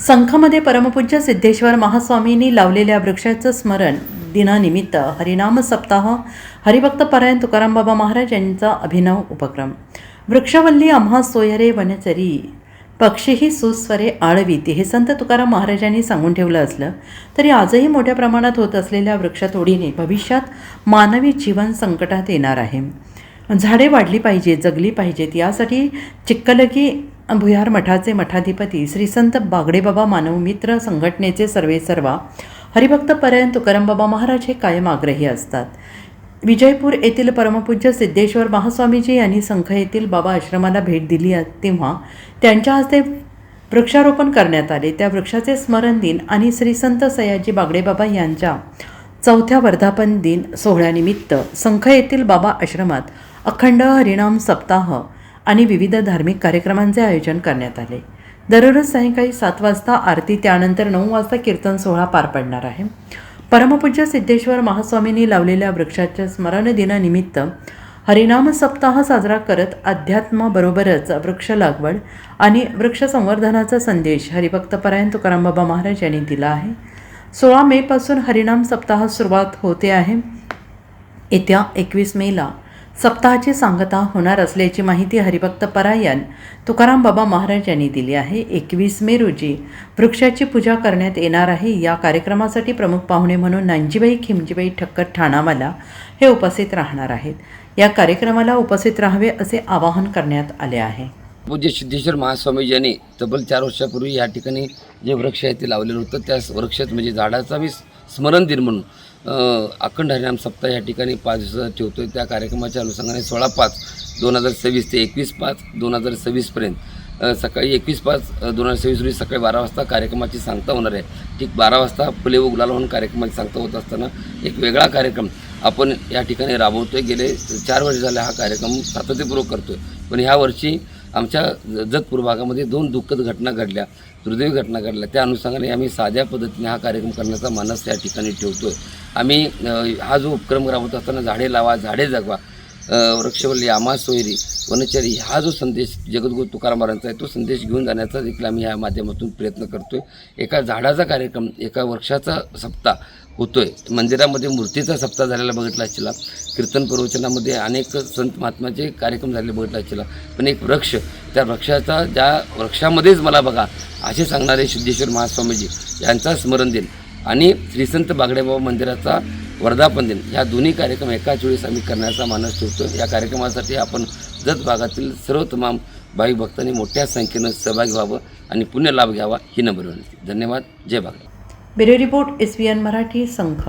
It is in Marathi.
संखामध्ये परमपूज्य सिद्धेश्वर महास्वामींनी लावलेल्या वृक्षाचं स्मरण दिनानिमित्त हरिनाम सप्ताह हरिभक्त परायण तुकाराम बाबा महाराज यांचा अभिनव उपक्रम. वृक्षवल्ली आम्हा सोयरे वनचरी पक्षीही सुस्वरे आळवीती हे संत तुकाराम महाराजांनी सांगून ठेवलं असलं तरी आजही मोठ्या प्रमाणात होत असलेल्या वृक्षतोडीने भविष्यात मानवी जीवन संकटात येणार आहे. झाडे वाढली पाहिजेत, जगली पाहिजेत यासाठी चिक्कलगी भुयार मठाचे मठाधिपती श्री संत बागडेबाबा मानवमित्र संघटनेचे सर्वेसर्वा हरिभक्त परायण तुकाराम बाबा महाराज हे कायम आग्रही असतात. विजयपूर येथील परमपूज्य सिद्धेश्वर महास्वामीजी यांनी संख येथील बाबा आश्रमाला भेट दिली तेव्हा त्यांच्या हस्ते वृक्षारोपण करण्यात आले. त्या वृक्षाचे स्मरण दिन आणि श्री संत सयाजी बागडेबाबा यांच्या 4थ्या वर्धापन दिन सोहळ्यानिमित्त संख येथील बाबा आश्रमात अखंड हरिनाम सप्ताह आणि विविध धार्मिक कार्यक्रमांचे आयोजन करण्यात आले. दररोज सायंकाळी 7 वाजता आरती, त्यानंतर 9 वाजता कीर्तन सोहळा पार पडणार आहे. परमपूज्य सिद्धेश्वर महास्वामींनी लावलेल्या वृक्षाच्या स्मरण दिनानिमित्त हरिनाम सप्ताह साजरा करत अध्यात्माबरोबरच वृक्ष लागवड आणि वृक्ष संवर्धनाचा संदेश हरिभक्त परायण तुकाराम बाबा महाराज यांनी दिला आहे. 16 मे पासून हरिनाम सप्ताह सुरुवात होते आहे. येत्या 21 मेला सप्ताहाची सांगता होणार असल्याची माहिती हरिभक्त परायण तुकाराम बाबा महाराज यांनी दिली आहे. 21 मे रोजी वृक्षाची पूजा करण्यात येणार आहे. या कार्यक्रमासाठी प्रमुख पाहुणे म्हणून नानजीबाई खिमजीबाई ठक्कर ठाणावाला हे उपस्थित राहणार आहेत. या कार्यक्रमाला उपस्थित राहावे असे आवाहन करण्यात आले आहे. पूज्य सिद्धेश्वर महास्वामी यांनी तब्बल 4 वर्षापूर्वी या ठिकाणी जे वृक्ष आहे ते लावलेलं होतं. त्या वृक्षात म्हणजे झाडाचा मी स्मरण दिन म्हणून अखंड हरिनाम सप्ताह या ठिकाणी 5 दिवस ठेवतो आहे. त्या कार्यक्रमाच्या अनुषंगाने 16/5/2026 ते 21/5/2026पर्यंत सकाळी 21/5/2026 रोजी सकाळी 12 वाजता कार्यक्रमाची सांगता होणार आहे. ठीक 12 वाजता फुले व गुलाल म्हणून कार्यक्रमाची सांगता होत असताना एक वेगळा कार्यक्रम आपण या ठिकाणी राबवतो आहे. गेले 4 वर्ष झाले हा कार्यक्रम सातत्यपूर्वक करतो आहे. पण ह्या वर्षी आमच्या जतपूर भागामध्ये 2 दुःखद घटना घडल्या, दुर्दैवी घटना घडल्या. त्या अनुषंगाने आम्ही साध्या पद्धतीने हा कार्यक्रम करण्याचा मानस या ठिकाणी ठेवतो आहे. आम्ही हा जो उपक्रम राबवत असताना झाडे लावा, झाडे जगवा, वृक्षवल्ली आम्हा सोयरी वनचरी हा जो संदेश जगद्गुरू तुकाराम महाराजांचा आहे तो संदेश घेऊन जाण्याचा देखील आम्ही या माध्यमातून प्रयत्न करतो आहे. एका झाडाचा कार्यक्रम, एका वृक्षाचा सप्ताह होतो आहे. मंदिरामध्ये मूर्तीचा सप्ताह झालेला बघितला असला, कीर्तन प्रवचनामध्ये अनेक संत महात्माचे कार्यक्रम झालेले बघितला असला, पण एक वृक्ष, त्या वृक्षाचा ज्या वृक्षामध्येच मला बघा असे सांगणारे सिद्धेश्वर महास्वामीजी यांचा स्मरण दिन आणि श्रीसंत बागडेबाबा मंदिराचा वर्धापन दिन ह्या दोन्ही कार्यक्रम एकाच वेळेस आम्ही करण्याचा मानस ठेवतो. या कार्यक्रमासाठी आपण जत भागातील सर्व तमाम भाविक भक्तांनी मोठ्या संख्येनं सहभागी व्हावं आणि पुण्य लाभ घ्यावा ही नम्र विनंती. धन्यवाद. Jay Bagde. Bureau report SVN Marathi संख.